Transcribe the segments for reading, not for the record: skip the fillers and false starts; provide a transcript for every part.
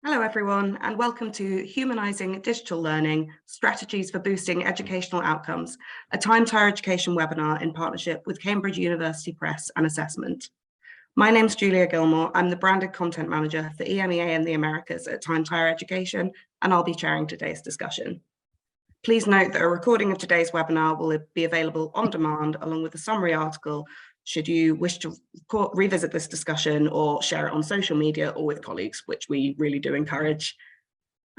Hello everyone, and welcome to Humanising Digital Learning, Strategies for Boosting Educational Outcomes, a Times Higher Education webinar in partnership with Cambridge University Press and Assessment. My name's Julia Gilmore. I'm the Branded Content Manager for EMEA and the Americas at Times Higher Education, and I'll be chairing today's discussion. Please note that a recording of today's webinar will be available on demand, along with a summary article, should you wish to revisit this discussion or share it on social media or with colleagues, which we really do encourage.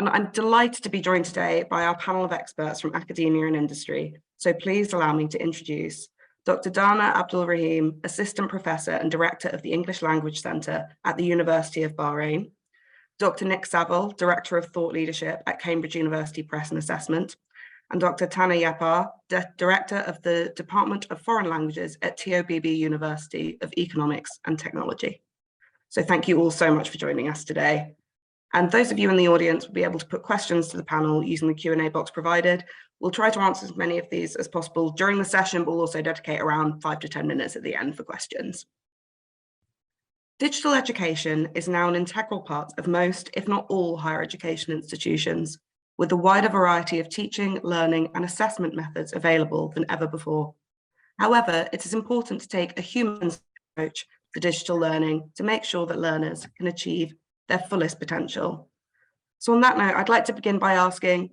And I'm delighted to be joined today by our panel of experts from academia and industry. So please allow me to introduce Dr. Dana Abdul Rahim, Assistant Professor and Director of the English Language Centre at the University of Bahrain, Dr. Nick Saville, Director of Thought Leadership at Cambridge University Press and Assessment, and Dr. Tana Yapar, Director of the Department of Foreign Languages at TOBB University of Economics and Technology. So thank you all so much for joining us today. And those of you in the audience will be able to put questions to the panel using the Q&A box provided. We'll try to answer as many of these as possible during the session, but we'll also dedicate around 5 to 10 minutes at the end for questions. Digital education is now an integral part of most, if not all, higher education institutions, with a wider variety of teaching, learning, and assessment methods available than ever before. However, it is important to take a human approach to digital learning to make sure that learners can achieve their fullest potential. So on that note, I'd like to begin by asking,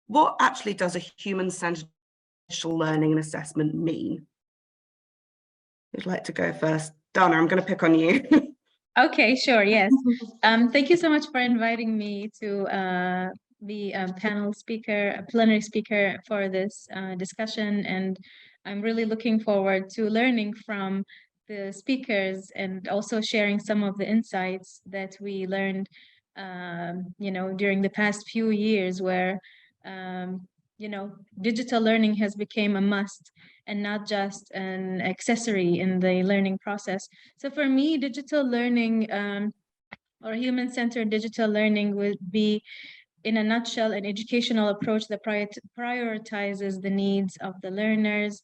what actually does a human-centered digital learning and assessment mean? Who'd like to go first? Dana, I'm going to pick on you. Okay, sure, yes. Thank you so much for inviting me to be a panel speaker, a plenary speaker for this discussion, and I'm really looking forward to learning from the speakers and also sharing some of the insights that we learned, during the past few years where, digital learning has become a must and not just an accessory in the learning process. So for me, digital learning or human-centered digital learning would be, in a nutshell, an educational approach that prioritizes the needs of the learners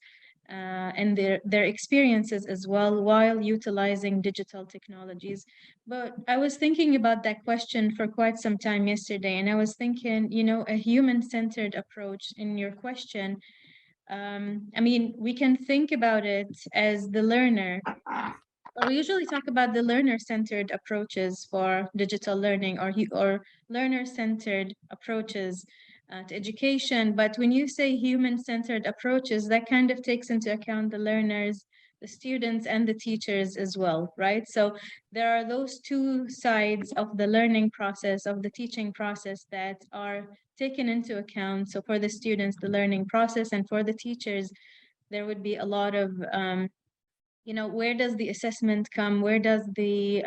and their experiences as well, while utilizing digital technologies. But I was thinking about that question for quite some time yesterday, and I was thinking, a human-centered approach in your question. We can think about it as the learner. We usually talk about the learner-centered approaches for digital learning or learner-centered approaches to education. But when you say human-centered approaches, that kind of takes into account the learners, the students, and the teachers as well, right? So there are those two sides of the learning process, of the teaching process, that are taken into account. So for the students, the learning process, and for the teachers, there would be a lot of where does the assessment come? Where does the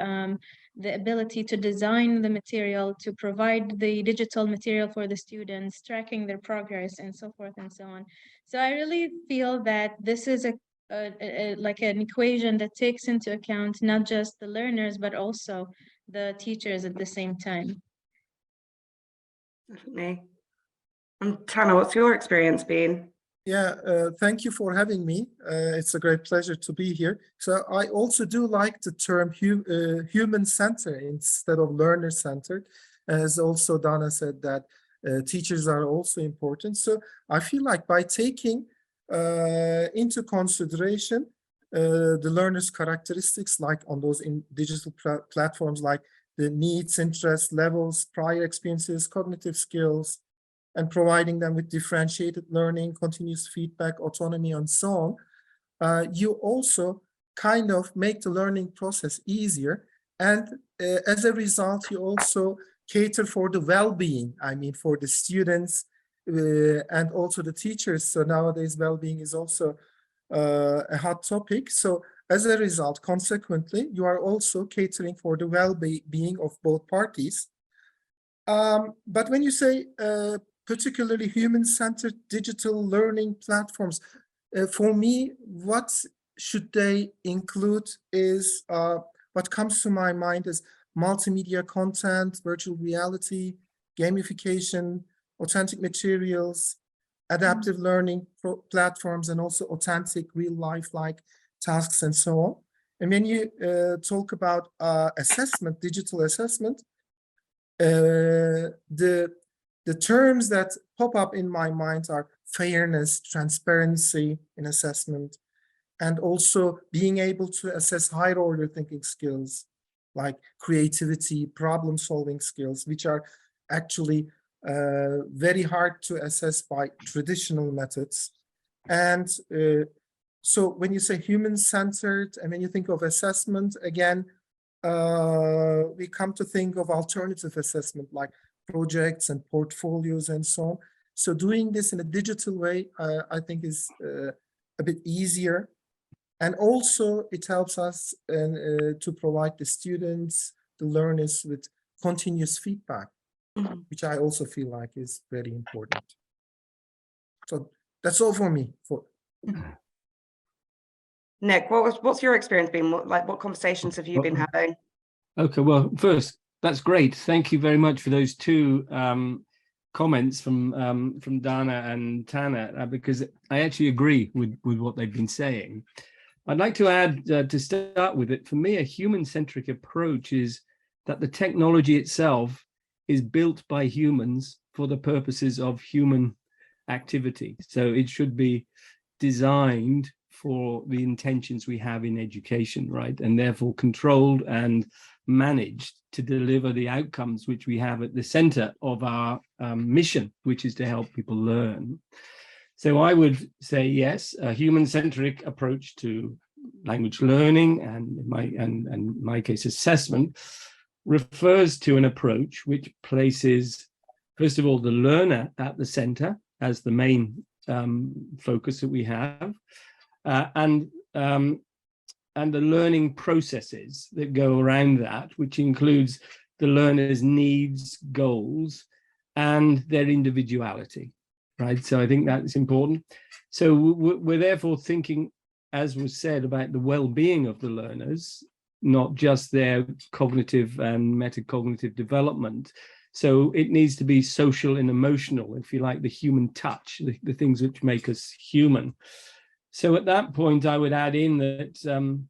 ability to design the material, to provide the digital material for the students, tracking their progress, and so forth and so on. So I really feel that this is like an equation that takes into account not just the learners, but also the teachers at the same time. Definitely. And Tana, what's your experience been? Yeah, thank you for having me. It's a great pleasure to be here. So I also do like the term human-centered instead of learner-centered, as also Dana said that teachers are also important. So I feel like by taking into consideration the learner's characteristics, like on those in digital platforms, like the needs, interests, levels, prior experiences, cognitive skills, and providing them with differentiated learning, continuous feedback, autonomy, and so on, you also kind of make the learning process easier. And as a result, you also cater for the well-being, for the students and also the teachers. So nowadays, well-being is also a hot topic. So as a result, consequently, you are also catering for the well-being of both parties. But when you say particularly human-centered digital learning platforms, for me, what should they include is, what comes to my mind is multimedia content, virtual reality, gamification, authentic materials, adaptive learning platforms, and also authentic real-life-like tasks and so on. And when you talk about assessment, digital assessment, the terms that pop up in my mind are fairness, transparency in assessment, and also being able to assess higher order thinking skills like creativity, problem solving skills, which are actually very hard to assess by traditional methods. And so when you say human-centered and when you think of assessment, again, we come to think of alternative assessment like projects and portfolios and so on. So doing this in a digital way, I think is a bit easier. And also it helps us to provide the students, the learners with continuous feedback, which I also feel like is very important. So that's all for me. Nick, what's your experience been? What conversations have you been having? Okay, well, first, that's great. Thank you very much for those two comments from Dana and Tana, because I actually agree with what they've been saying. I'd like to add, to start with it, for me, a human-centric approach is that the technology itself is built by humans for the purposes of human activity. So it should be designed for the intentions we have in education, right? And therefore controlled and managed to deliver the outcomes which we have at the center of our mission, which is to help people learn. So I would say, yes, a human-centric approach to language learning and in my case, assessment, refers to an approach which places, first of all, the learner at the center as the main focus that we have, and the learning processes that go around that, which includes the learner's needs, goals, and their individuality, right? So I think that's important. So we're therefore thinking, as was said, about the well-being of the learners, not just their cognitive and metacognitive development. So it needs to be social and emotional, if you like, the human touch, the things which make us human. So at that point, I would add in that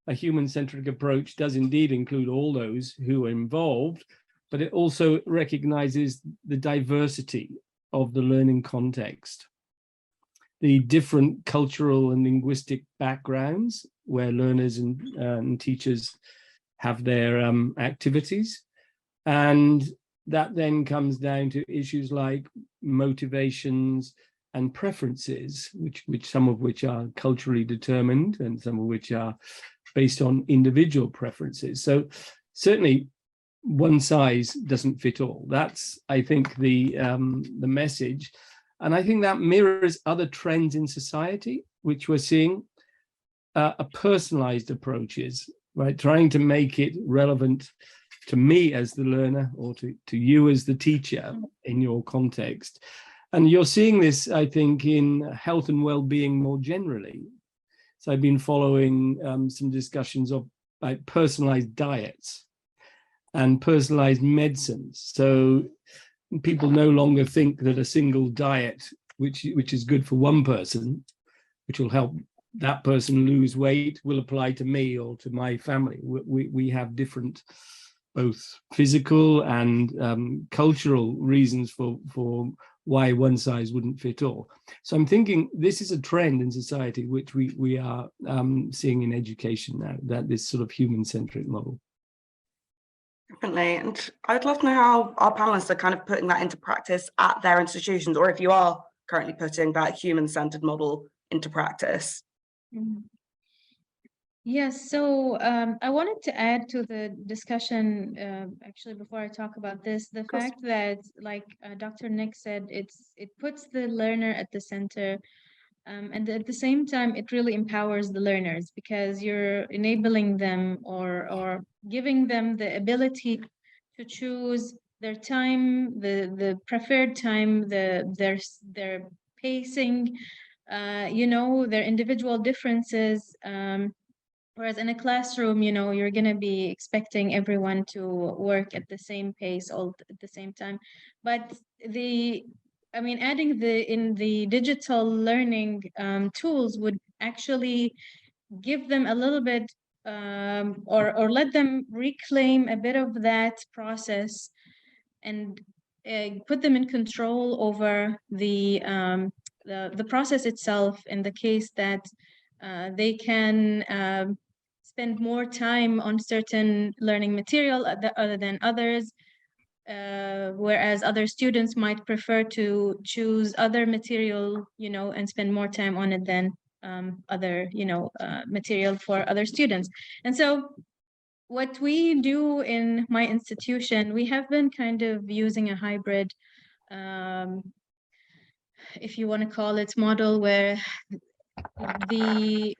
a human-centric approach does indeed include all those who are involved, but it also recognizes the diversity of the learning context, the different cultural and linguistic backgrounds where learners and teachers have their activities. And that then comes down to issues like motivations and preferences, which some of which are culturally determined and some of which are based on individual preferences. So certainly one size doesn't fit all. That's, I think, the message. And I think that mirrors other trends in society, which we're seeing, a personalized approaches, right? Trying to make it relevant to me as the learner or to you as the teacher in your context. And you're seeing this, I think, in health and well-being more generally. So I've been following some discussions of like personalized diets and personalized medicines. So people no longer think that a single diet, which is good for one person, which will help that person lose weight, will apply to me or to my family. We have different, both physical and cultural reasons for why one size wouldn't fit all. So I'm thinking this is a trend in society which we are seeing in education now, that this sort of human-centric model. Definitely. And I'd love to know how our panelists are kind of putting that into practice at their institutions, or if you are currently putting that human-centered model into practice. Yes, so I wanted to add to the discussion, actually, before I talk about this, the fact that, like Dr. Nick said, it puts the learner at the center, and at the same time, it really empowers the learners because you're enabling them or giving them the ability to choose their time, the preferred time, their pacing, their individual differences. Whereas in a classroom, you're going to be expecting everyone to work at the same pace all at the same time. But adding in the digital learning tools would actually give them a little bit or let them reclaim a bit of that process and put them in control over the process itself, in the case that they can spend more time on certain learning material other than others, whereas other students might prefer to choose other material, and spend more time on it than other, material for other students. And so what we do in my institution, we have been kind of using a hybrid, if you want to call it, model, where the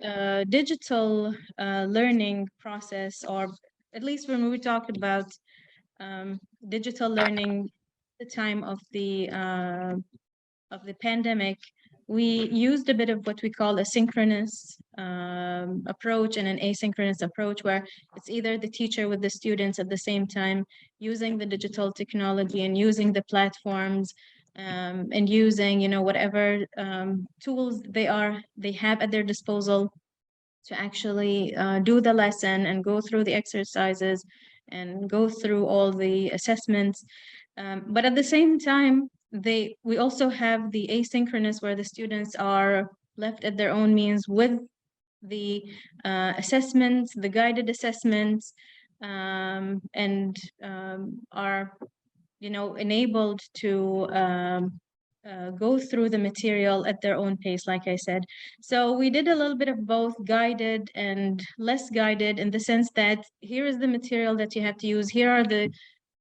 digital learning process, or at least when we talk about digital learning, the time of the pandemic, we used a bit of what we call a synchronous approach and an asynchronous approach, where it's either the teacher with the students at the same time, using the digital technology and using the platforms, and using, whatever tools they have at their disposal to actually do the lesson and go through the exercises and go through all the assessments. But at the same time, we also have the asynchronous, where the students are left at their own means with the assessments, the guided assessments, and are, enabled to go through the material at their own pace, like I said. So we did a little bit of both guided and less guided, in the sense that here is the material that you have to use. Here are the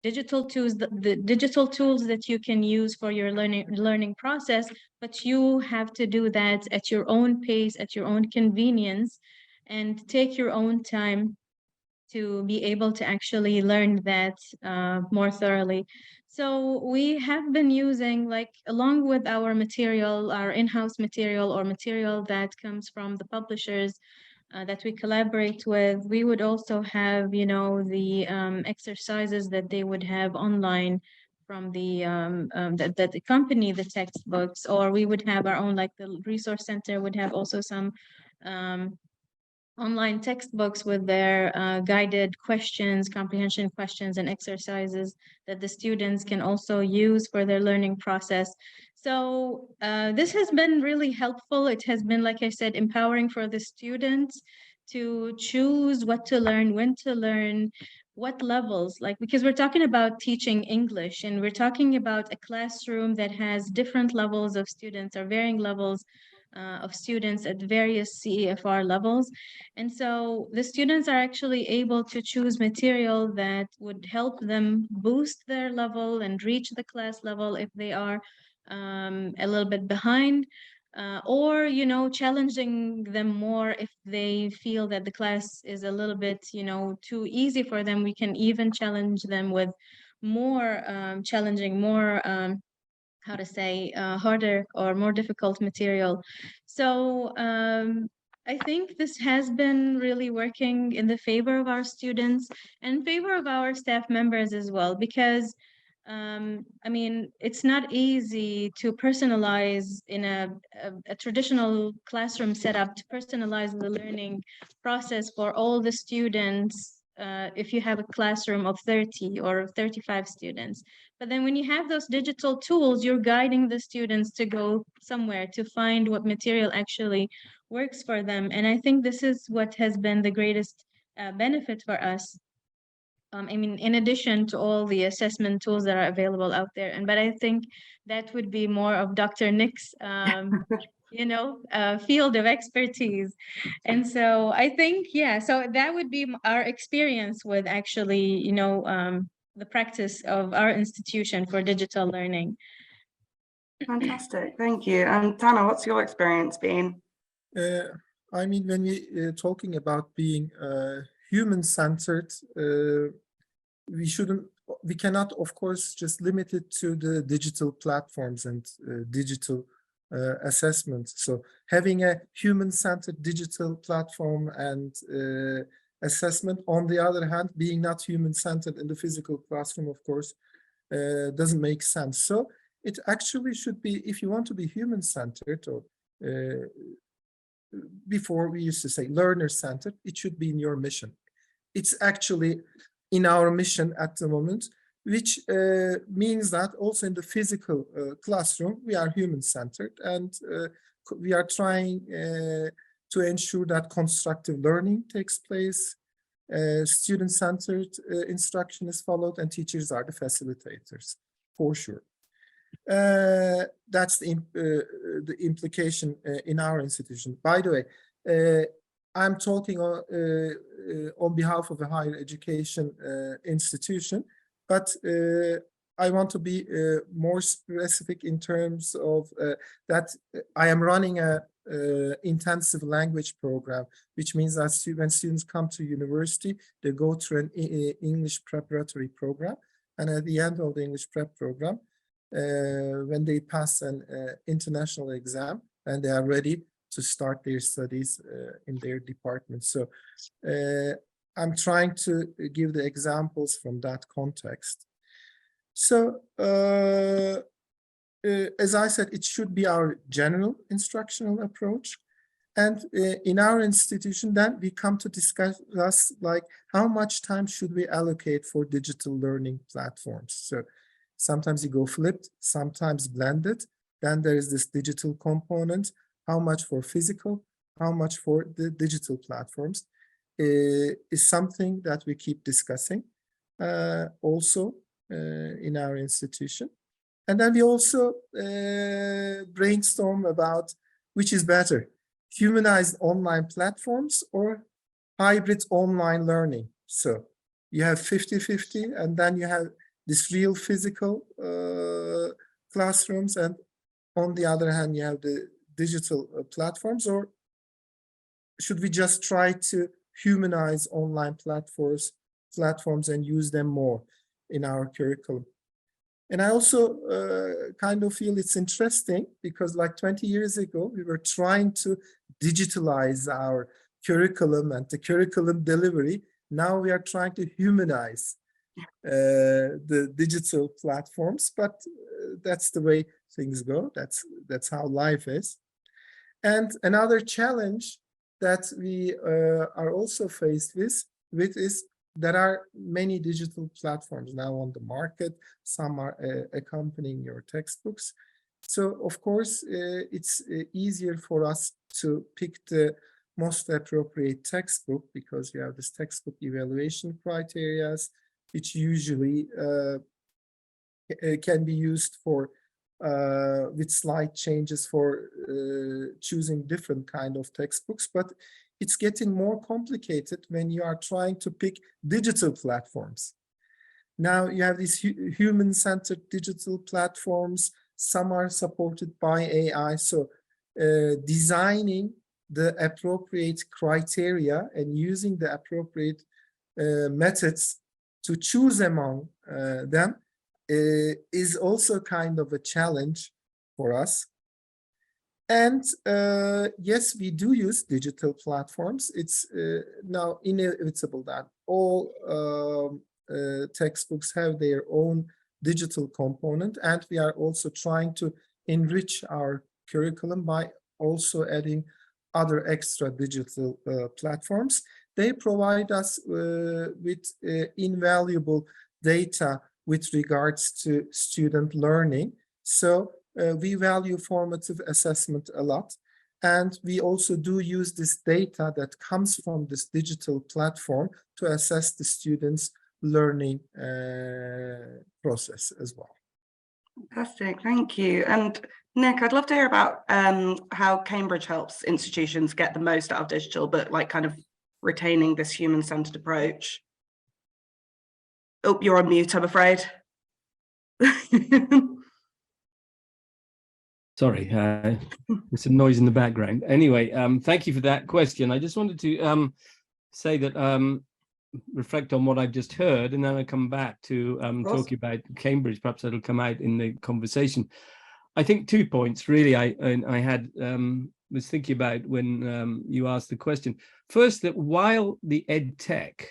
digital tools, the digital tools that you can use for your learning process, but you have to do that at your own pace, at your own convenience, and take your own time to be able to actually learn that more thoroughly. So we have been using, like, along with our material, our in-house material, or material that comes from the publishers that we collaborate with, we would also have, the exercises that they would have online from the that accompany the textbooks, or we would have our own, like the resource center would have also some online textbooks with their guided questions, comprehension questions, and exercises that the students can also use for their learning process. So this has been really helpful. It has been, like I said, empowering for the students to choose what to learn, when to learn, what levels, like, because we're talking about teaching English, and we're talking about a classroom that has different levels of students, or varying levels of students at various CEFR levels. And so the students are actually able to choose material that would help them boost their level and reach the class level if they are a little bit behind, or, challenging them more if they feel that the class is a little bit, too easy for them. We can even challenge them with more challenging, more how to say, harder or more difficult material. So I think this has been really working in the favor of our students and in favor of our staff members as well, because I mean, it's not easy to personalize in a traditional classroom setup, to personalize the learning process for all the students if you have a classroom of 30 or 35 students. But then when you have those digital tools, you're guiding the students to go somewhere to find what material actually works for them. And I think this is what has been the greatest benefit for us. I mean, in addition to all the assessment tools that are available out there. But I think that would be more of Dr. Nick's, field of expertise. And so I think, yeah, so that would be our experience with actually, the practice of our institution for digital learning. Fantastic, thank you. And Tana, what's your experience been? I mean, when we talking about being human-centered, we cannot, of course, just limit it to the digital platforms and digital assessments. So having a human-centered digital platform and assessment, on the other hand, being not human-centered in the physical classroom, of course, doesn't make sense. So it actually should be, if you want to be human-centered, or before we used to say learner-centered, it should be in your mission. It's actually in our mission at the moment which means that also in the physical classroom, we are human-centered, and we are trying to ensure that constructive learning takes place, student-centered instruction is followed, and teachers are the facilitators, for sure. That's the implication in our institution. By the way, I'm talking on behalf of a higher education institution, but I want to be more specific in terms of that I am running a intensive language program, which means that when students come to university, they go through an English preparatory program, and at the end of the English prep program, when they pass an international exam and they are ready to start their studies in their department. So I'm trying to give the examples from that context. So as I said, it should be our general instructional approach. And in our institution, then we come to discuss like how much time should we allocate for digital learning platforms. So sometimes you go flipped, sometimes blended. Then there is this digital component. How much for physical, how much for the digital platforms is something that we keep discussing also in our institution. And then we also brainstorm about which is better, humanized online platforms or hybrid online learning. So you have 50-50, and then you have this real physical classrooms, and on the other hand, you have the digital platforms. Or should we just try to humanize online platforms and use them more in our curriculum? And I also kind of feel it's interesting because like 20 years ago, we were trying to digitalize our curriculum and the curriculum delivery. Now we are trying to humanize the digital platforms, but that's the way things go. That's how life is. And another challenge that we are also faced with is there are many digital platforms now on the market. Some are accompanying your textbooks. So of course, it's easier for us to pick the most appropriate textbook because you have this textbook evaluation criteria, which usually can be used for with slight changes for choosing different kind of textbooks, but it's getting more complicated when you are trying to pick digital platforms. Now you have these human-centered digital platforms. Some are supported by AI. So designing the appropriate criteria and using the appropriate methods to choose among them is also kind of a challenge for us. And yes, we do use digital platforms. It's now inevitable that all textbooks have their own digital component, and we are also trying to enrich our curriculum by also adding other extra digital platforms. They provide us with invaluable data with regards to student learning. So we value formative assessment a lot. And we also do use this data that comes from this digital platform to assess the students' learning process as well. Fantastic, thank you. And Nick, I'd love to hear about how Cambridge helps institutions get the most out of digital, but like kind of retaining this human-centered approach. Oh, you're on mute, I'm afraid. Sorry, there's some noise in the background. Anyway, thank you for that question. I just wanted to say that reflect on what I've just heard, and then I come back to talking about Cambridge. Perhaps that'll come out in the conversation. I think 2 points really I had was thinking about when you asked the question. First, that while the ed tech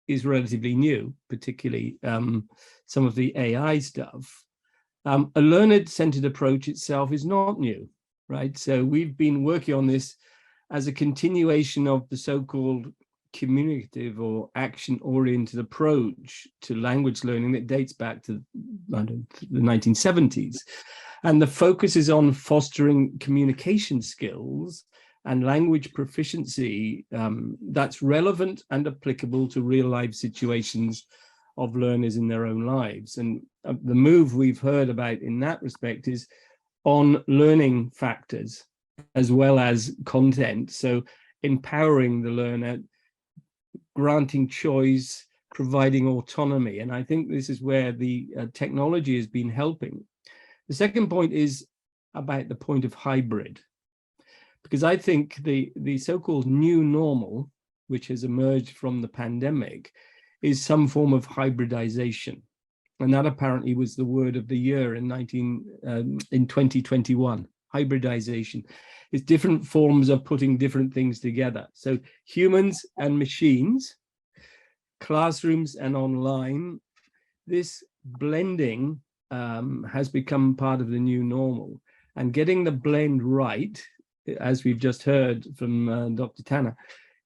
is relatively new, particularly some of the AI stuff, a learner-centered approach itself is not new, right? So we've been working on this as a continuation of the so-called communicative or action-oriented approach to language learning that dates back to the 1970s. And the focus is on fostering communication skills and language proficiency that's relevant and applicable to real-life situations of learners in their own lives. And the move we've heard about in that respect is on learning factors as well as content. So empowering the learner, granting choice, providing autonomy. And I think this is where the technology has been helping. The second point is about the point of hybrid, because I think the so-called new normal, which has emerged from the pandemic, is some form of hybridization. And that apparently was the word of the year in 2021, hybridization. It's different forms of putting different things together. So humans and machines, classrooms and online, this blending has become part of the new normal. And getting the blend right, as we've just heard from Dr. Tanner,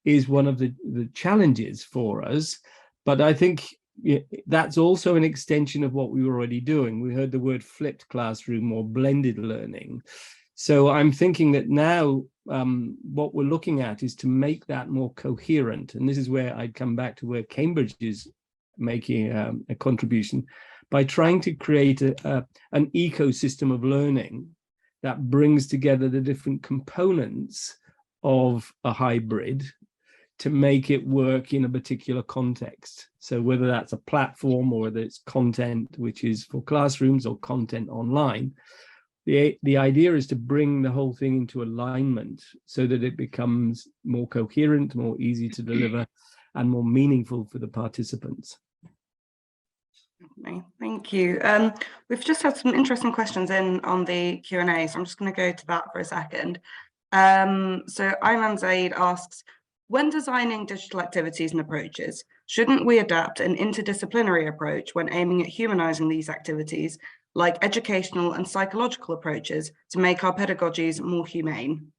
is one of the challenges for us. But I think that's also an extension of what we were already doing. We heard the word flipped classroom or blended learning. So I'm thinking that now what we're looking at is to make that more coherent. And this is where I'd come back to where Cambridge is making a contribution by trying to create an ecosystem of learning that brings together the different components of a hybrid to make it work in a particular context. So whether that's a platform or whether it's content, which is for classrooms, or content online, the idea is to bring the whole thing into alignment so that it becomes more coherent, more easy to deliver, and more meaningful for the participants. Thank you. We've just had some interesting questions in on the Q&A, so I'm just going to go to that for a second. So Ayman Zaid asks, when designing digital activities and approaches, shouldn't we adapt an interdisciplinary approach when aiming at humanizing these activities, like educational and psychological approaches, to make our pedagogies more humane?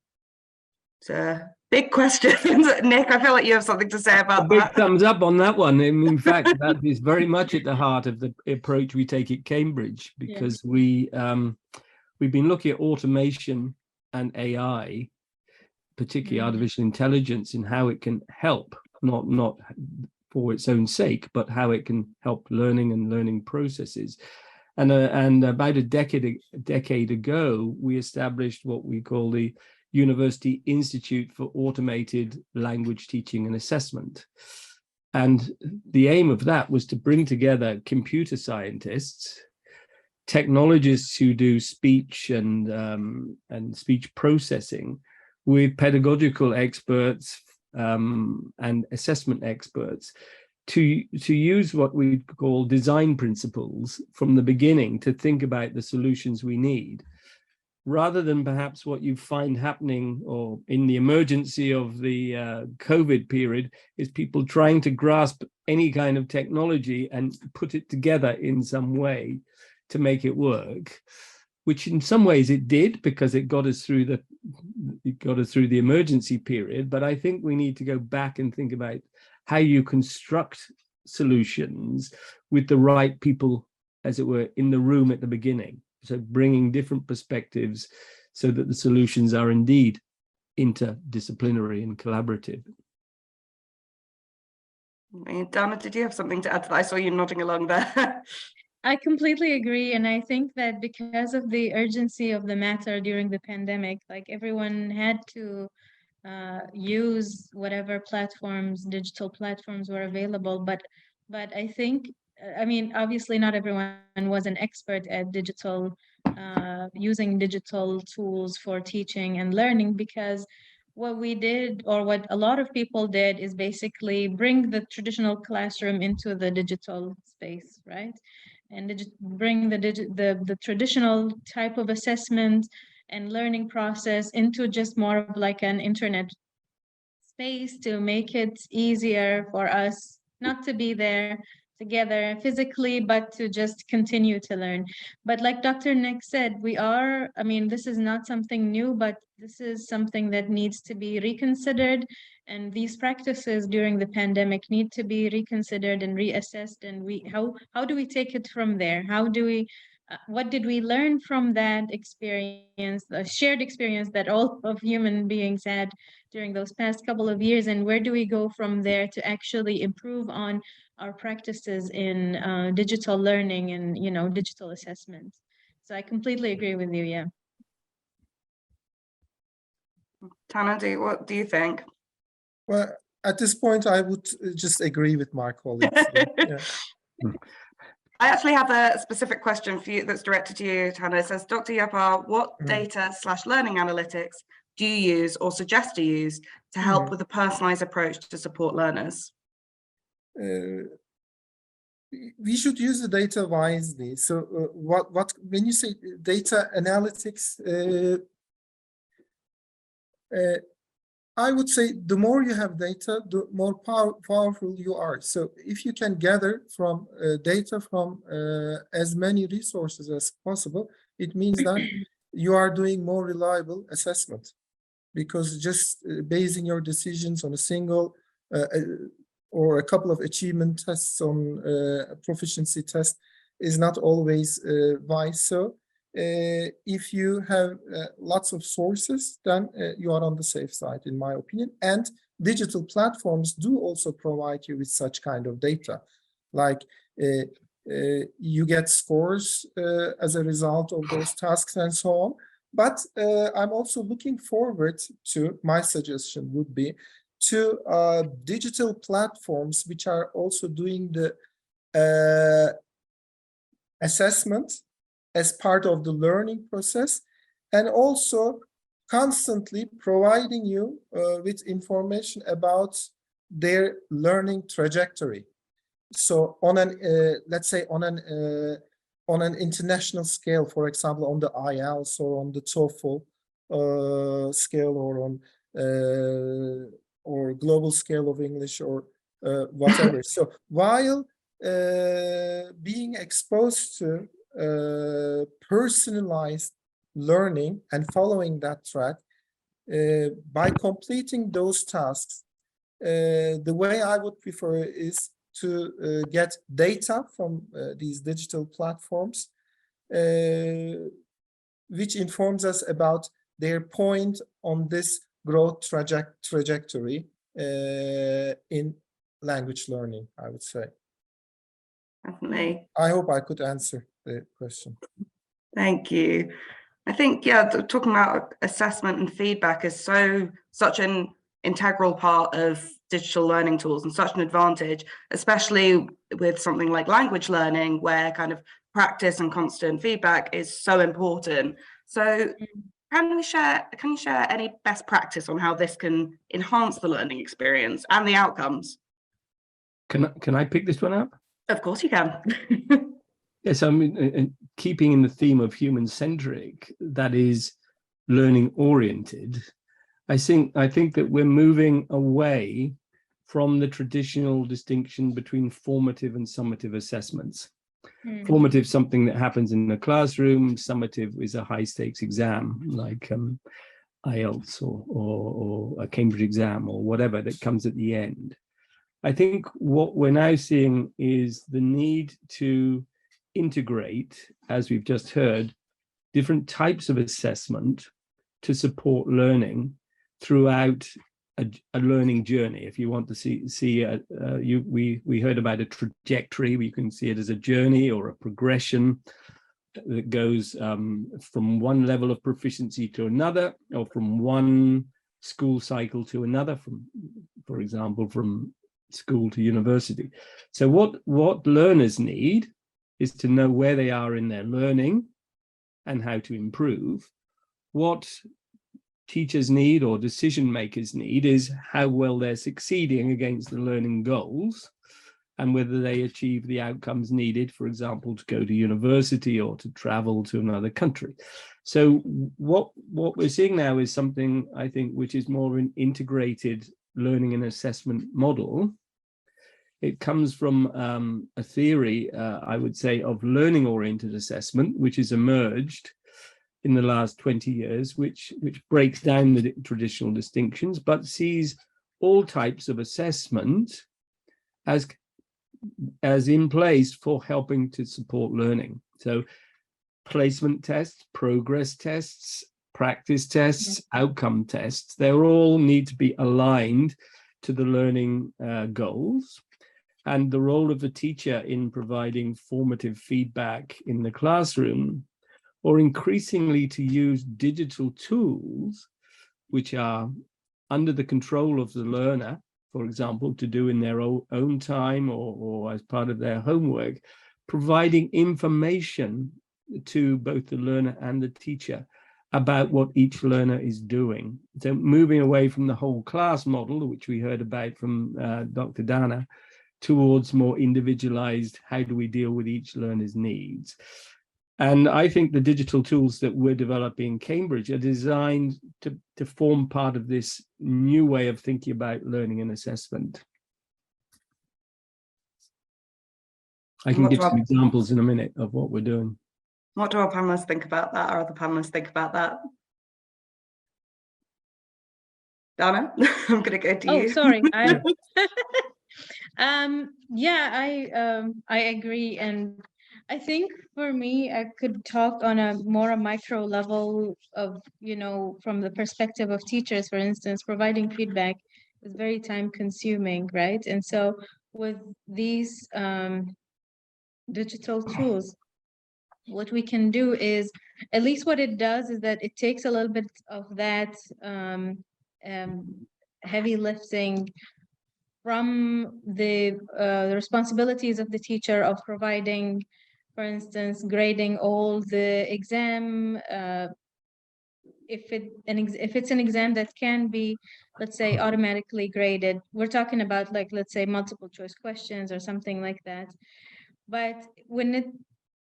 So big questions. Nick, I feel like you have something to say about that. that. Big thumbs up on that one. In fact, that is very much at the heart of the approach we take at Cambridge, because we've been looking at automation and AI, particularly artificial intelligence, and how it can help, not for its own sake, but how it can help learning and learning processes. And about a decade ago, we established what we call the University Institute for Automated Language Teaching and Assessment. And the aim of that was to bring together computer scientists, technologists who do speech and speech processing, with pedagogical experts and assessment experts to use what we call design principles from the beginning to think about the solutions we need, rather than perhaps what you find happening or in the emergency of the COVID period is people trying to grasp any kind of technology and put it together in some way to make it work, which in some ways it did, because it got us through the emergency period. But I think we need to go back and think about how you construct solutions with the right people, as it were, in the room at the beginning. So bringing different perspectives so that the solutions are indeed interdisciplinary and collaborative. Dana, did you have something to add to that? I saw you nodding along there. I completely agree. And I think that because of the urgency of the matter during the pandemic, like everyone had to use whatever platforms, digital platforms were available. But I think, I mean, obviously not everyone was an expert at digital, using digital tools for teaching and learning, because what we did, or what a lot of people did, is basically bring the traditional classroom into the digital space, right? And bring the traditional type of assessment and learning process into just more of like an internet space to make it easier for us not to be there, together physically, but to just continue to learn. But like Dr. Nick said, I mean, this is not something new, but this is something that needs to be reconsidered. And these practices during the pandemic need to be reconsidered and reassessed. And how do we take it from there? What did we learn from that experience, the shared experience that all of human beings had during those past couple of years, and where do we go from there to actually improve on our practices in digital learning and, digital assessment? So I completely agree with you, yeah. Tana, what do you think? Well, at this point, I would just agree with my colleagues. Yeah. I actually have a specific question for you that's directed to you, Tana. It says, Dr. Yapar, what data/learning analytics do you use or suggest to use to help with a personalized approach to support learners? We should use the data wisely. So when you say data analytics, I would say the more you have data, the more powerful you are. So if you can gather from data from as many resources as possible, it means that you are doing more reliable assessment, because just basing your decisions on a single or a couple of achievement tests on a proficiency test is not always wise. So if you have lots of sources, then you are on the safe side, in my opinion. And digital platforms do also provide you with such kind of data. Like you get scores as a result of those tasks and so on. But I'm also looking forward to, my suggestion would be, to digital platforms which are also doing the assessment as part of the learning process, and also constantly providing you with information about their learning trajectory. So on an, let's say on an international scale, for example, on the IELTS or on the TOEFL scale, or on or global scale of English, or whatever. So while being exposed to personalized learning and following that track, by completing those tasks, the way I would prefer is to get data from these digital platforms, which informs us about their point on this growth trajectory in language learning, I would say. Definitely. I hope I could answer the question. Thank you. I think, yeah, talking about assessment and feedback is such an integral part of digital learning tools and such an advantage, especially with something like language learning, where kind of practice and constant feedback is so important. So can you share any best practice on how this can enhance the learning experience and the outcomes? Can I pick this one up? Of course you can. Yes, I mean, keeping in the theme of human-centric, that is learning-oriented, I think that we're moving away from the traditional distinction between formative and summative assessments. Formative, something that happens in the classroom. Summative is a high-stakes exam, like IELTS or a Cambridge exam or whatever that comes at the end. I think what we're now seeing is the need to integrate, as we've just heard, different types of assessment to support learning throughout a learning journey. If you want to we heard about a trajectory. We can see it as a journey or a progression that goes from one level of proficiency to another, or from one school cycle to another, for example, from school to university. So what learners need is to know where they are in their learning and how to improve. What teachers need, or decision makers need, is how well they're succeeding against the learning goals and whether they achieve the outcomes needed, for example, to go to university or to travel to another country. So what we're seeing now is something, I think, which is more an integrated learning and assessment model, It comes from a theory, I would say, of learning-oriented assessment, which has emerged in the last 20 years, which breaks down the traditional distinctions, but sees all types of assessment as in place for helping to support learning. So placement tests, progress tests, practice tests, outcome tests, they all need to be aligned to the learning goals. And the role of the teacher in providing formative feedback in the classroom, or increasingly to use digital tools, which are under the control of the learner, for example, to do in their own time or as part of their homework, providing information to both the learner and the teacher about what each learner is doing. So moving away from the whole class model, which we heard about from Dr. Dana, towards more individualized, how do we deal with each learner's needs? And I think the digital tools that we're developing in Cambridge are designed to form part of this new way of thinking about learning and assessment. I can give some examples in a minute of what we're doing. What do our panelists think about that? Our other panelists think about that? Dana, I'm going to go to you. Oh, sorry. Yeah, I agree, and I think for me, I could talk on a more micro level of, from the perspective of teachers, for instance, providing feedback is very time consuming, right? And so with these digital tools, what we can do is, at least what it does is that it takes a little bit of that heavy lifting from the responsibilities of the teacher of providing, for instance, grading all the exam, if it's an exam that can be, let's say, automatically graded. We're talking about, like, let's say, multiple choice questions or something like that. But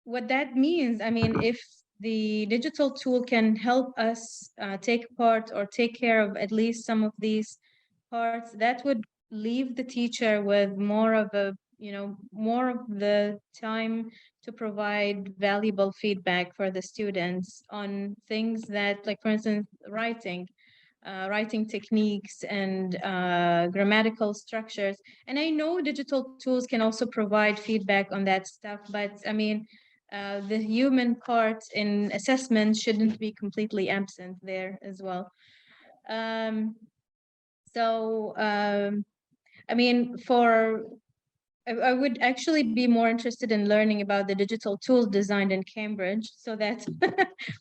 what that means, I mean, if the digital tool can help us take part or take care of at least some of these parts, that would leave the teacher with more of the time to provide valuable feedback for the students on things that, like, for instance, writing techniques and grammatical structures. And I know digital tools can also provide feedback on that stuff, but I mean, the human part in assessment shouldn't be completely absent there as well. I mean, I would actually be more interested in learning about the digital tools designed in Cambridge, so that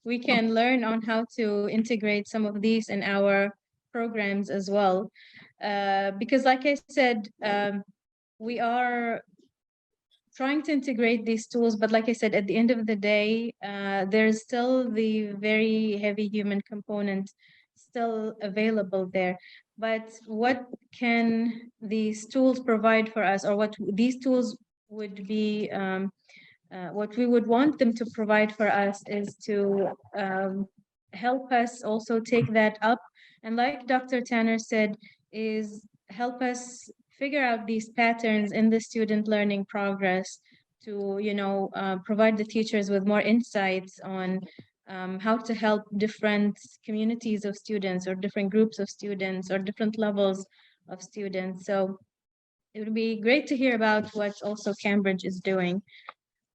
we can learn on how to integrate some of these in our programs as well. Because, like I said, we are trying to integrate these tools, but like I said, at the end of the day, there's still the very heavy human component still available there. But what can these tools provide for us, or what these tools would be, what we would want them to provide for us is to help us also take that up. And like Dr. Tanner said, is help us figure out these patterns in the student learning progress to, provide the teachers with more insights on how to help different communities of students or different groups of students or different levels of students. So it would be great to hear about what also Cambridge is doing.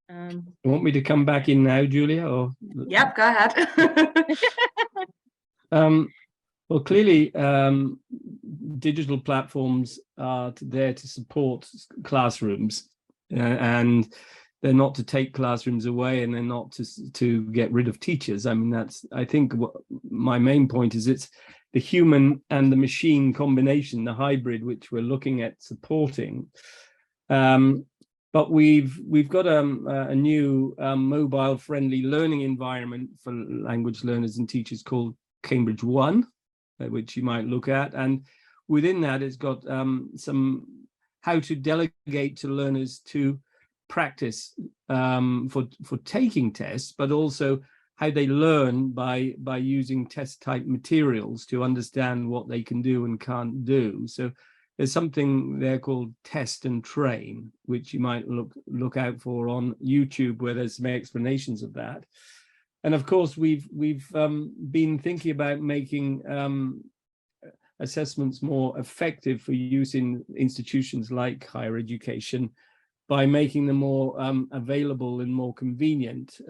You want me to come back in now, Julia? Or Yep, go ahead. Well, clearly, digital platforms are there to support classrooms, and they're not to take classrooms away, and they're not to get rid of teachers. I mean, I think what my main point is, it's the human and the machine combination, the hybrid, which we're looking at supporting. But we've got a new mobile-friendly learning environment for language learners and teachers called Cambridge One, which you might look at, and within that, it's got some how to delegate to learners to practice for taking tests, but also how they learn by using test type materials to understand what they can do and can't do. So there's something there called test and train, which you might look out for on YouTube, where there's some explanations of that. And of course, we've been thinking about making assessments more effective for use in institutions like higher education by making them more available and more convenient,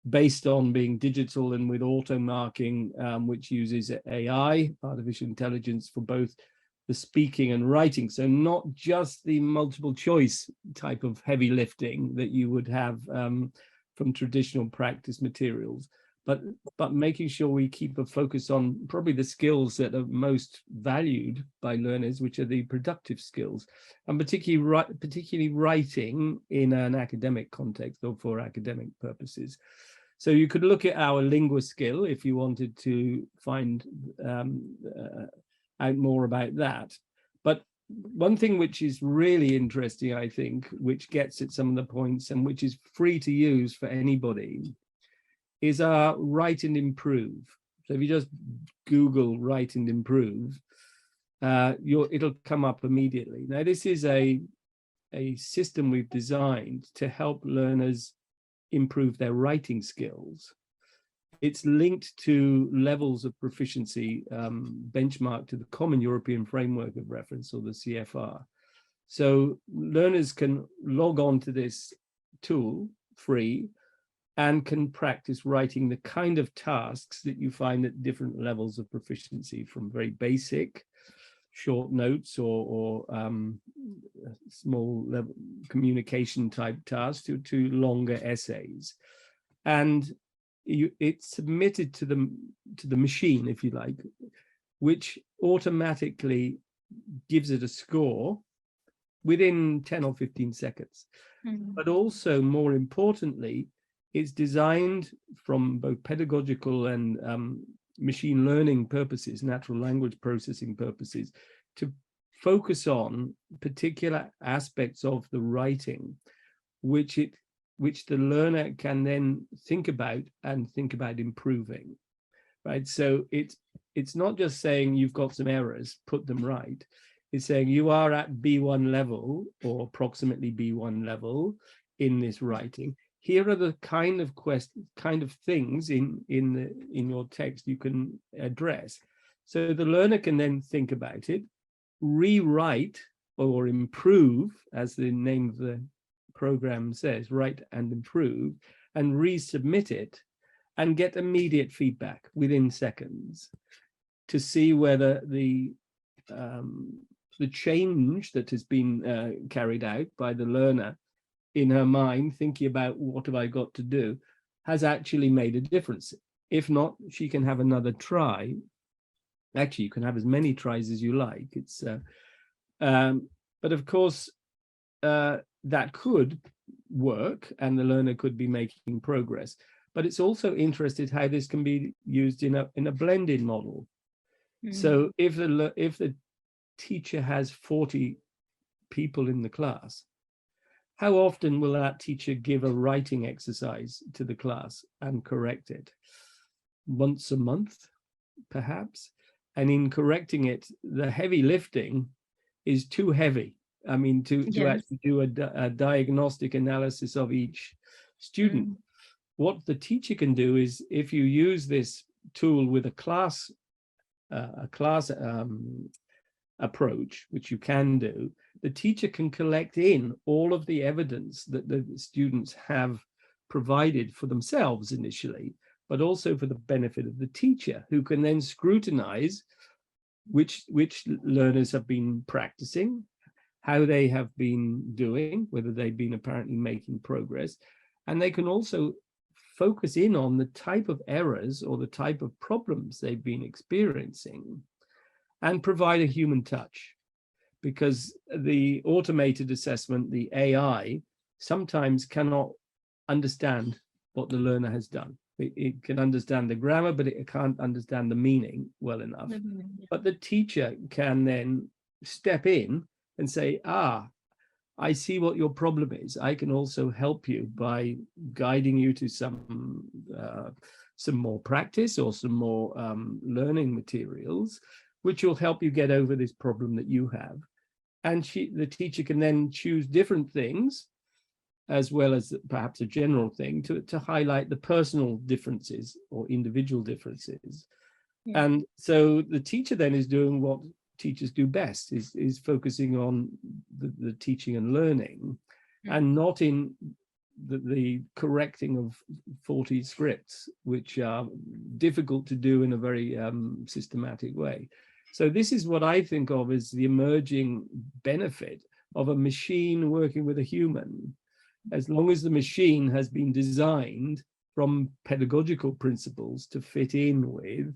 based on being digital and with auto marking, which uses AI, artificial intelligence, for both the speaking and writing. So not just the multiple choice type of heavy lifting that you would have from traditional practice materials, but making sure we keep a focus on probably the skills that are most valued by learners, which are the productive skills, and particularly writing in an academic context or for academic purposes. So you could look at our lingua skill if you wanted to find out more about that. But one thing which is really interesting, I think, which gets at some of the points and which is free to use for anybody, is our Write and Improve. So if you just Google Write and Improve, it'll come up immediately. Now, this is a system we've designed to help learners improve their writing skills. It's linked to levels of proficiency benchmarked to the Common European Framework of Reference, or the CFR. So learners can log on to this tool free and can practice writing the kind of tasks that you find at different levels of proficiency, from very basic short notes or small level communication type tasks to longer essays. And it's submitted to the machine, if you like, which automatically gives it a score within 10 or 15 seconds. Mm-hmm. But also, more importantly, it's designed from both pedagogical and machine learning purposes, natural language processing purposes, to focus on particular aspects of the writing, which the learner can then think about improving, right? So it's not just saying you've got some errors, put them right. It's saying you are at B1 level or approximately B1 level in this writing. Here are the kind of things in your text you can address. So the learner can then think about it, rewrite or improve, as the name of the program says, write and improve, and resubmit it and get immediate feedback within seconds to see whether the change that has been carried out by the learner in her mind, thinking about what have I got to do, has actually made a difference. If not, she can have another try. Actually, you can have as many tries as you like. It's but of course, that could work and the learner could be making progress. But it's also interesting how this can be used in a blended model. Mm-hmm. So if the teacher has 40 people in the class, how often will that teacher give a writing exercise to the class and correct it? Once a month, perhaps? And in correcting it, the heavy lifting is too heavy. I mean, to actually do a diagnostic analysis of each student. Mm. What the teacher can do is, if you use this tool with a class approach, which you can do, the teacher can collect in all of the evidence that the students have provided for themselves initially, but also for the benefit of the teacher, who can then scrutinize which learners have been practicing, how they have been doing, whether they've been apparently making progress, and they can also focus in on the type of errors or the type of problems they've been experiencing and provide a human touch. Because the automated assessment, the AI, sometimes cannot understand what the learner has done. It can understand the grammar, but it can't understand the meaning well enough. Mm-hmm. But the teacher can then step in and say, I see what your problem is. I can also help you by guiding you to some more practice or some more learning materials, which will help you get over this problem that you have. And the teacher can then choose different things, as well as perhaps a general thing, to highlight the personal differences or individual differences. Yeah. And so the teacher then is doing what teachers do best, is focusing on the teaching and learning, and not in the correcting of faulty scripts, which are difficult to do in a very systematic way. So this is what I think of as the emerging benefit of a machine working with a human, as long as the machine has been designed from pedagogical principles to fit in with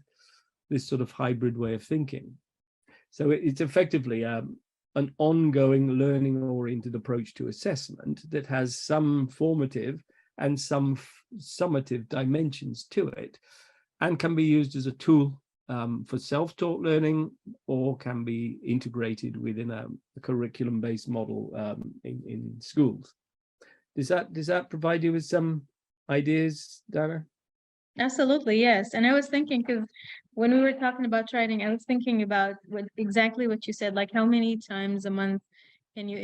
this sort of hybrid way of thinking. So it's effectively an ongoing learning-oriented approach to assessment that has some formative and some summative dimensions to it, and can be used as a tool for self-taught learning, or can be integrated within a curriculum-based model in schools. Does that provide you with some ideas, Dana? Absolutely, yes. And I was thinking, because when we were talking about writing, I was thinking about exactly what you said, like how many times a month can you,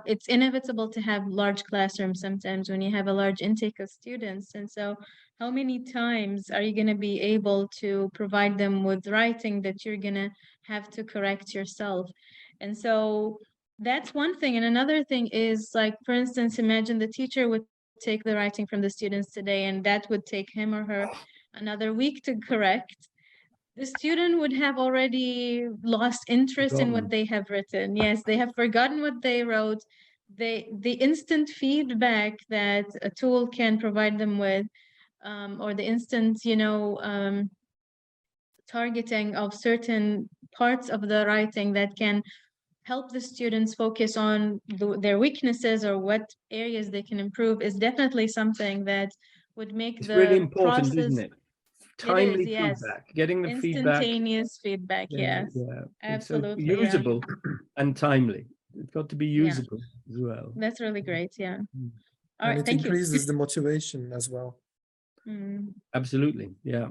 it's inevitable to have large classrooms sometimes when you have a large intake of students. And so how many times are you going to be able to provide them with writing that you're going to have to correct yourself? And so that's one thing. And another thing is, like, for instance, imagine the teacher would take the writing from the students today, and that would take him or her another week to correct. The student would have already lost interest in what they have written. Yes, they have forgotten what they wrote. The instant feedback that a tool can provide them with, or the instant, targeting of certain parts of the writing that can help the students focus on their weaknesses or what areas they can improve, is definitely something that would make It's the really important, process. isn't it? It Timely is, yes. feedback, getting the feedback. Instantaneous feedback, yes. Yeah. Absolutely, So usable and timely. It's got to be Yeah. usable as well. That's really great, yeah. Mm. All And right, it thank you. increases the motivation as well. Absolutely, yeah.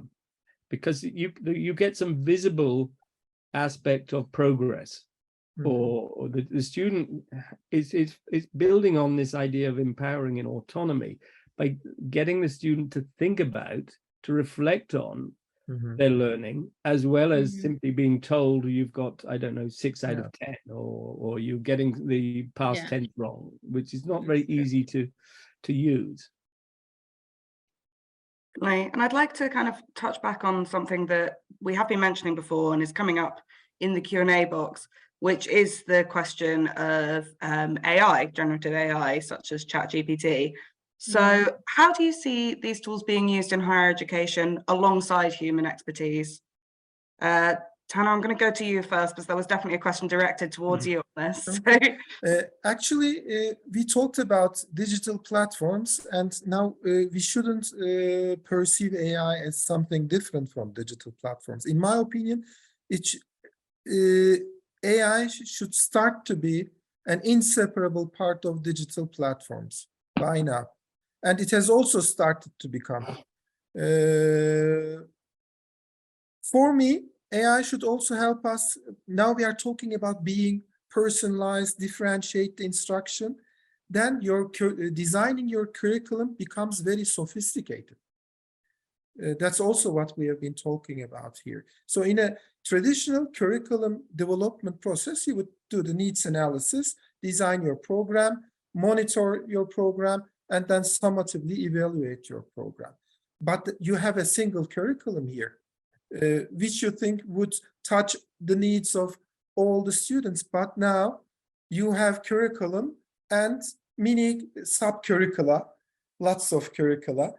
Because you get some visible aspect of progress, or the student is building on this idea of empowering and autonomy by getting the student to think about, to reflect on their learning, as well as simply being told you've got, I don't know, 6 out of 10, or you're getting the past tense wrong, which is not very easy to use. And I'd like to kind of touch back on something that we have been mentioning before and is coming up in the Q&A box, which is the question of AI, generative AI, such as ChatGPT. So how do you see these tools being used in higher education alongside human expertise? Tana, I'm going to go to you first, because there was definitely a question directed towards you on this. Actually, we talked about digital platforms, and now we shouldn't perceive AI as something different from digital platforms. In my opinion, AI should start to be an inseparable part of digital platforms by now. And it has also started to become. For me, AI should also help us. Now we are talking about being personalized, differentiate instruction. Then designing your curriculum becomes very sophisticated. That's also what we have been talking about here. So in a traditional curriculum development process, you would do the needs analysis, design your program, monitor your program, and then summatively evaluate your program. But you have a single curriculum here, which you think would touch the needs of all the students. But now you have curriculum and mini sub-curricula, lots of curricula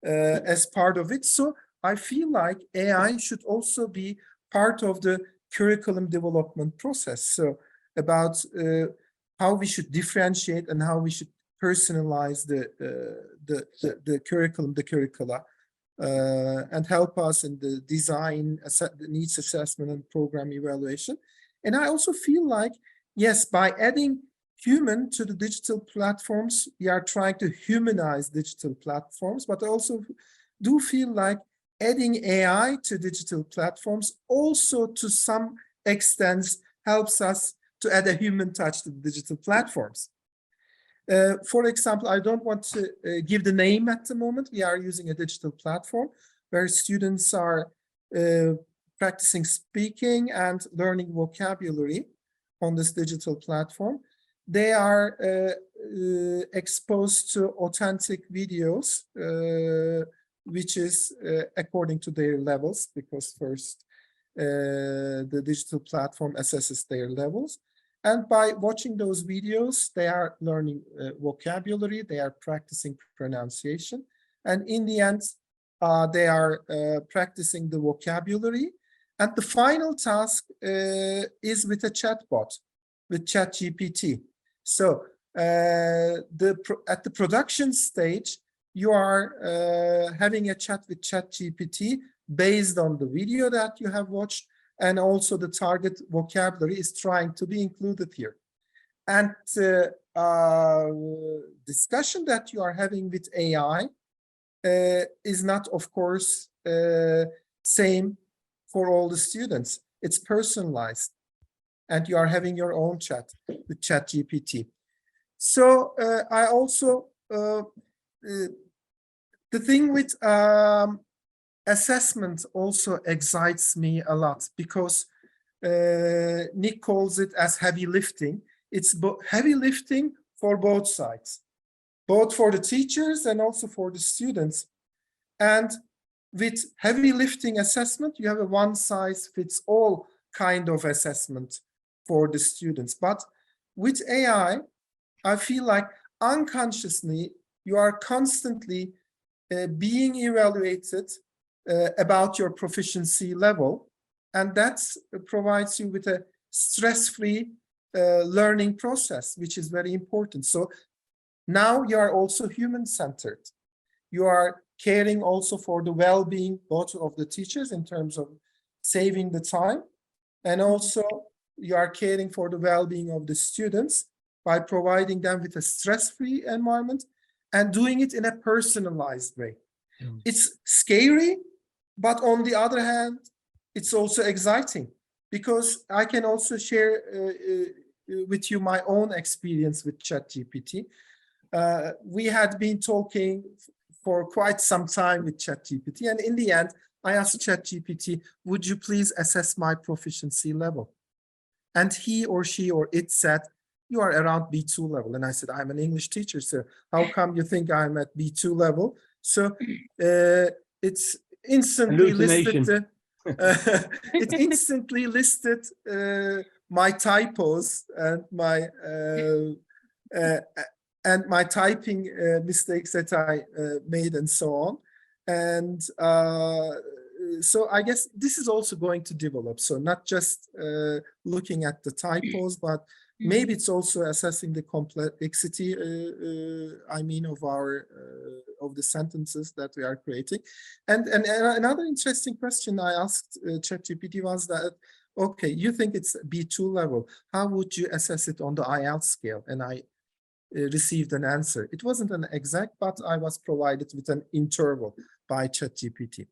as part of it. So I feel like AI should also be part of the curriculum development process. So about how we should differentiate and how we should personalize the curriculum, the curricula, and help us in the design, the needs assessment and program evaluation. And I also feel like, yes, by adding human to the digital platforms, we are trying to humanize digital platforms, but I also do feel like adding AI to digital platforms also to some extent helps us to add a human touch to the digital platforms. For example, I don't want to give the name at the moment. We are using a digital platform where students are practicing speaking and learning vocabulary on this digital platform. They are exposed to authentic videos, which is according to their levels, because first the digital platform assesses their levels. And by watching those videos, they are learning vocabulary, they are practicing pronunciation. And in the end, they are practicing the vocabulary. And the final task is with a chatbot, with ChatGPT. So at the production stage, you are having a chat with ChatGPT based on the video that you have watched, and also the target vocabulary is trying to be included here. And discussion that you are having with AI is not, of course, same for all the students. It's personalized, and you are having your own chat with ChatGPT. So I also, the thing with assessment also excites me a lot, because Nick calls it as heavy lifting. It's heavy lifting for both sides, both for the teachers and also for the students. And with heavy lifting assessment, you have a one-size-fits-all kind of assessment for the students. But with AI, I feel like unconsciously, you are constantly being evaluated about your proficiency level, and that provides you with a stress-free learning process, which is very important. So now you are also human-centered. You are caring also for the well-being both of the teachers in terms of saving the time, and also you are caring for the well-being of the students by providing them with a stress-free environment and doing it in a personalized way. It's scary, but on the other hand, it's also exciting, because I can also share with you my own experience with ChatGPT. We had been talking for quite some time with ChatGPT, and in the end, I asked ChatGPT, would you please assess my proficiency level? And he or she or it said, you are around B2 level. And I said, I'm an English teacher, so how come you think I'm at B2 level? So it's instantly listed, it instantly listed my typos and my typing mistakes that I made and so on. And so I guess this is also going to develop. So not just looking at the typos, but maybe it's also assessing the complexity, I mean, of our of the sentences that we are creating. And another interesting question I asked ChatGPT was that, okay, you think it's B2 level. How would you assess it on the IELTS scale? And I received an answer. It wasn't an exact, but I was provided with an interval by ChatGPT.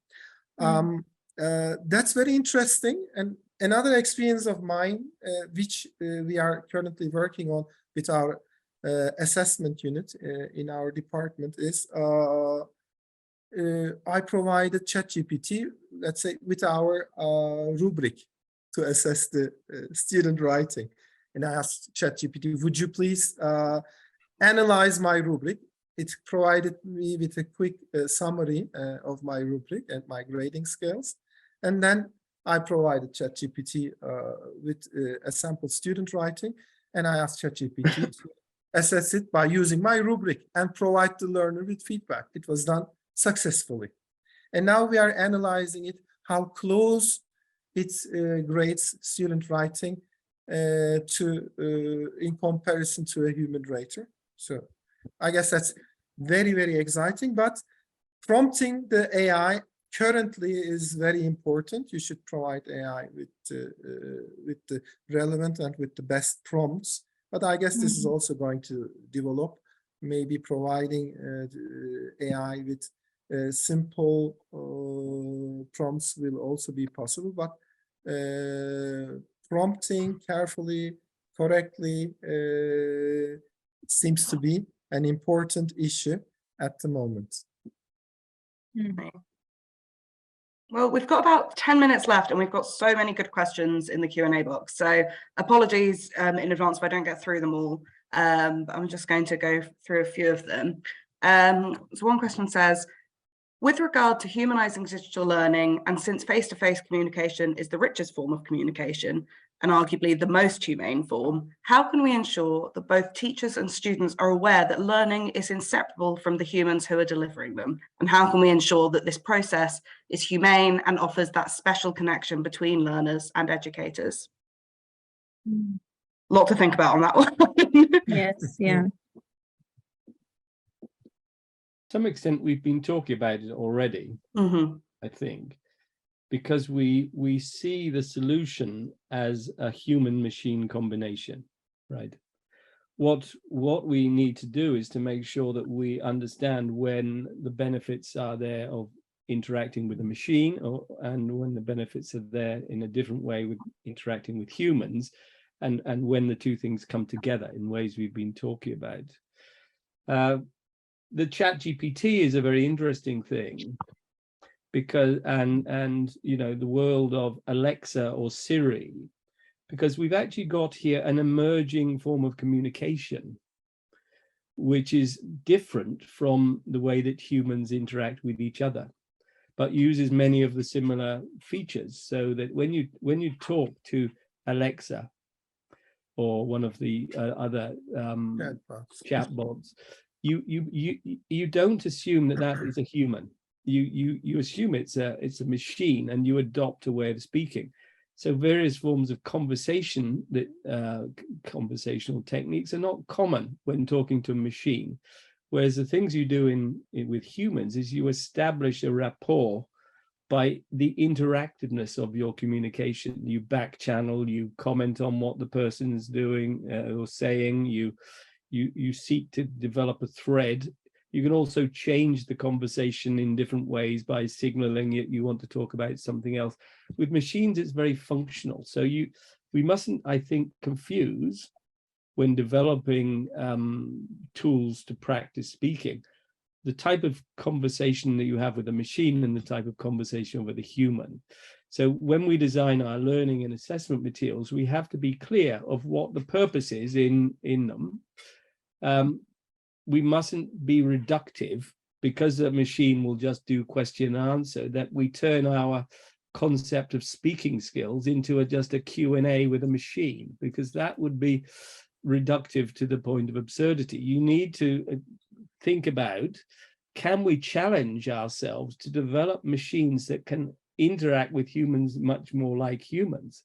That's very interesting. And another experience of mine, which we are currently working on with our assessment unit in our department, is I provided ChatGPT, let's say, with our rubric to assess the student writing. And I asked ChatGPT, would you please analyze my rubric? It provided me with a quick summary of my rubric and my grading scales. And then I provided ChatGPT with a sample student writing, and I asked ChatGPT to assess it by using my rubric and provide the learner with feedback. It was done successfully. And now we are analyzing it, how close it grades student writing in comparison to a human rater. So I guess that's very, very exciting, but prompting the AI currently is very important. You should provide AI with the relevant and with the best prompts. But I guess this is also going to develop, maybe providing AI with simple prompts will also be possible, but prompting carefully, correctly seems to be an important issue at the moment. Well, we've got about 10 minutes left and we've got so many good questions in the Q&A box. So apologies in advance if I don't get through them all. But I'm just going to go through a few of them. So one question says, with regard to humanizing digital learning, and since face-to-face communication is the richest form of communication, and arguably the most humane form, how can we ensure that both teachers and students are aware that learning is inseparable from the humans who are delivering them? And how can we ensure that this process is humane and offers that special connection between learners and educators? Lot to think about on that one. Yes, yeah. To some extent, we've been talking about it already, I think, because we see the solution as a human-machine combination, right? What we need to do is to make sure that we understand when the benefits are there of interacting with a machine, and when the benefits are there in a different way with interacting with humans, and when the two things come together in ways we've been talking about. The ChatGPT is a very interesting thing, because and you know, the world of Alexa or Siri, because we've actually got here an emerging form of communication which is different from the way that humans interact with each other, but uses many of the similar features, so that when you talk to Alexa or one of the other chatbots, you don't assume that is a human. You assume it's a machine, and you adopt a way of speaking. So various forms of conversation, that conversational techniques, are not common when talking to a machine. Whereas the things you do with humans is you establish a rapport by the interactiveness of your communication. You back channel, you comment on what the person's doing or saying, you seek to develop a thread. You can also change the conversation in different ways by signaling you want to talk about something else. With machines, it's very functional. So we mustn't, I think, confuse, when developing tools to practice speaking, the type of conversation that you have with a machine and the type of conversation with a human. So when we design our learning and assessment materials, we have to be clear of what the purpose is in them. We mustn't be reductive, because the machine will just do question and answer, that we turn our concept of speaking skills into just a Q&A with a machine, because that would be reductive to the point of absurdity. You need to think about, can we challenge ourselves to develop machines that can interact with humans much more like humans?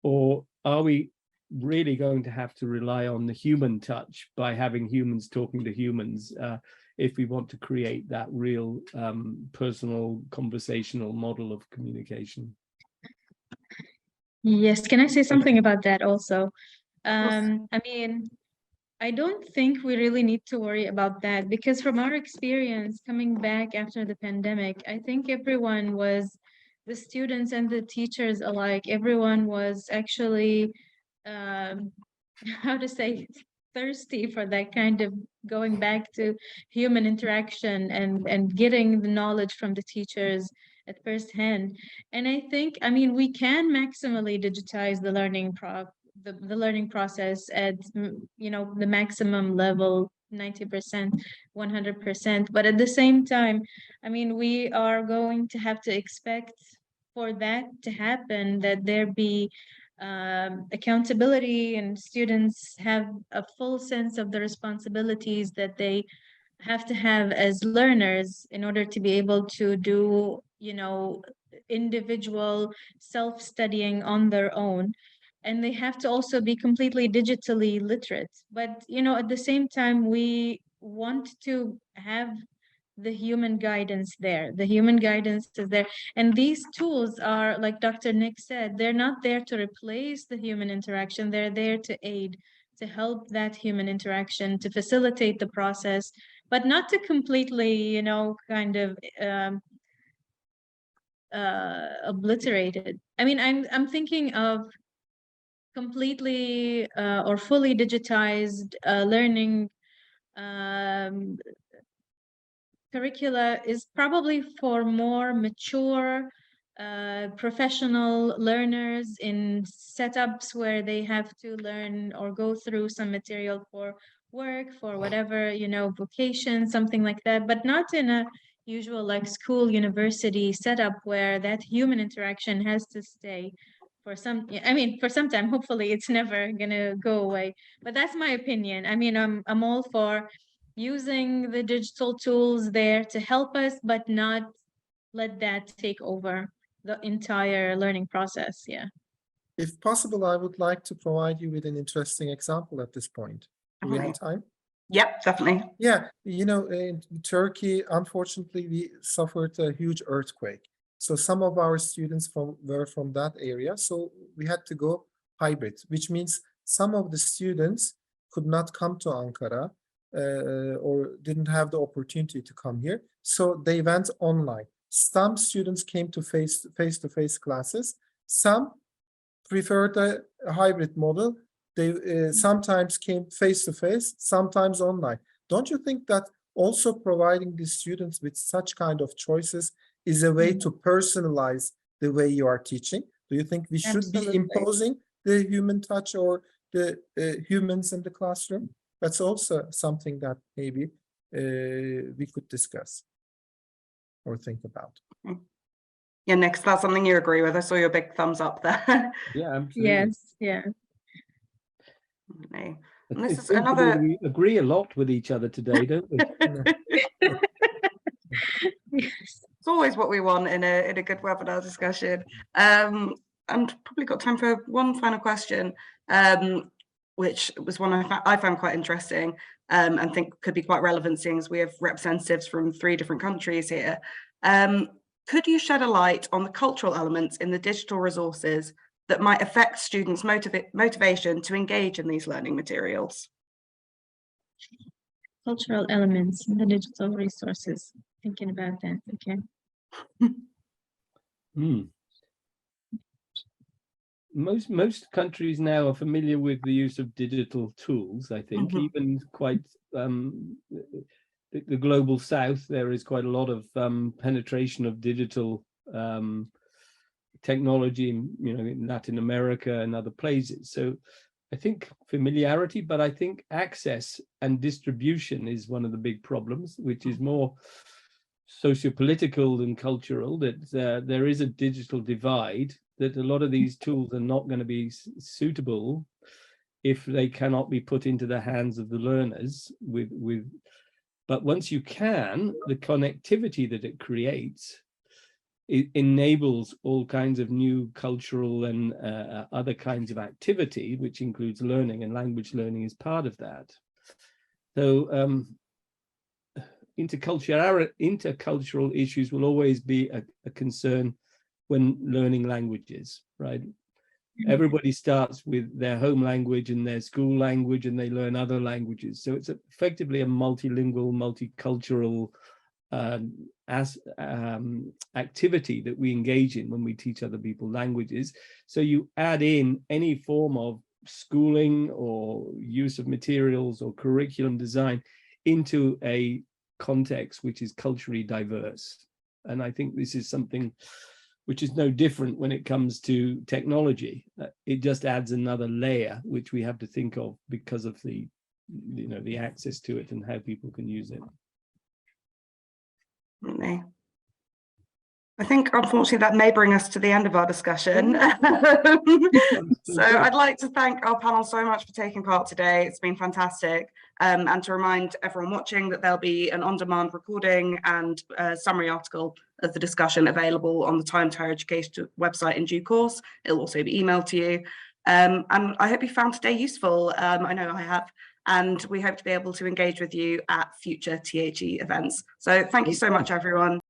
Or are we really going to have to rely on the human touch by having humans talking to humans if we want to create that real personal conversational model of communication? Yes, can I say something about that also? I mean, I don't think we really need to worry about that, because from our experience coming back after the pandemic, I think everyone was, the students and the teachers alike, everyone was actually how to say, thirsty for that kind of going back to human interaction and getting the knowledge from the teachers at first hand. And I think, I mean, we can maximally digitize the learning the learning process at, you know, the maximum level, 90%, 100%. But at the same time, I mean, we are going to have to expect for that to happen, that there be accountability, and students have a full sense of the responsibilities that they have to have as learners in order to be able to do, you know, individual self-studying on their own. And they have to also be completely digitally literate. But, you know, at the same time, we want to have the human guidance there. The human guidance is there. And these tools are, like Dr. Nick said, they're not there to replace the human interaction. They're there to aid, to help that human interaction, to facilitate the process, but not to completely, you know, kind of obliterated. I mean, I'm thinking of completely or fully digitized learning curricula is probably for more mature professional learners in setups where they have to learn or go through some material for work, for whatever, you know, vocation, something like that, but not in a usual like school, university setup where that human interaction has to stay for some, I mean, for some time. Hopefully it's never gonna go away, but that's my opinion. I mean, I'm all for using the digital tools there to help us, but not let that take over the entire learning process. Yeah. If possible, I would like to provide you with an interesting example at this point. Do we have time? Yep, definitely. Yeah, you know, in Turkey, unfortunately, we suffered a huge earthquake. So some of our students were from that area. So we had to go hybrid, which means some of the students could not come to Ankara or didn't have the opportunity to come here. So they went online. Some students came to face-to-face classes. Some preferred a hybrid model. They sometimes came face-to-face, sometimes online. Don't you think that also providing the students with such kind of choices is a way to personalize the way you are teaching? Do you think we should be imposing the human touch or the humans in the classroom? That's also something that maybe we could discuss or think about. Yeah, Nick, that's something you agree with. I saw your big thumbs up there. Yeah, absolutely. Yes, yeah. And It this is seems to me another. we agree a lot with each other today, don't we? It's always what we want in a good webinar discussion. And probably got time for one final question, which was one I found quite interesting and think could be quite relevant, seeing as we have representatives from 3 different countries here. Could you shed a light on the cultural elements in the digital resources that might affect students' motivation to engage in these learning materials? Cultural elements in the digital resources. Thinking about that. Okay. Most countries now are familiar with the use of digital tools. I think even quite the global south, there is quite a lot of penetration of digital technology, you know, in Latin America and other places. So I think familiarity, but I think access and distribution is one of the big problems, which is more socio-political than cultural, that there is a digital divide, that a lot of these tools are not going to be suitable if they cannot be put into the hands of the learners but once you can, the connectivity that it creates, it enables all kinds of new cultural and other kinds of activity, which includes learning, and language learning is part of that. So intercultural issues will always be a concern when learning languages, right? Everybody starts with their home language and their school language, and they learn other languages. So it's effectively a multilingual, multicultural activity that we engage in when we teach other people languages. So you add in any form of schooling or use of materials or curriculum design into a context which is culturally diverse. And I think this is something which is no different when it comes to technology. It just adds another layer which we have to think of because of the, you know, the access to it and how people can use it. I think, unfortunately, that may bring us to the end of our discussion. So I'd like to thank our panel so much for taking part today. It's been fantastic. And to remind everyone watching that there'll be an on-demand recording and a summary article of the discussion available on the Time to Higher Education website in due course. It'll also be emailed to you. And I hope you found today useful. I know I have. And we hope to be able to engage with you at future THE events. So thank you so much, everyone.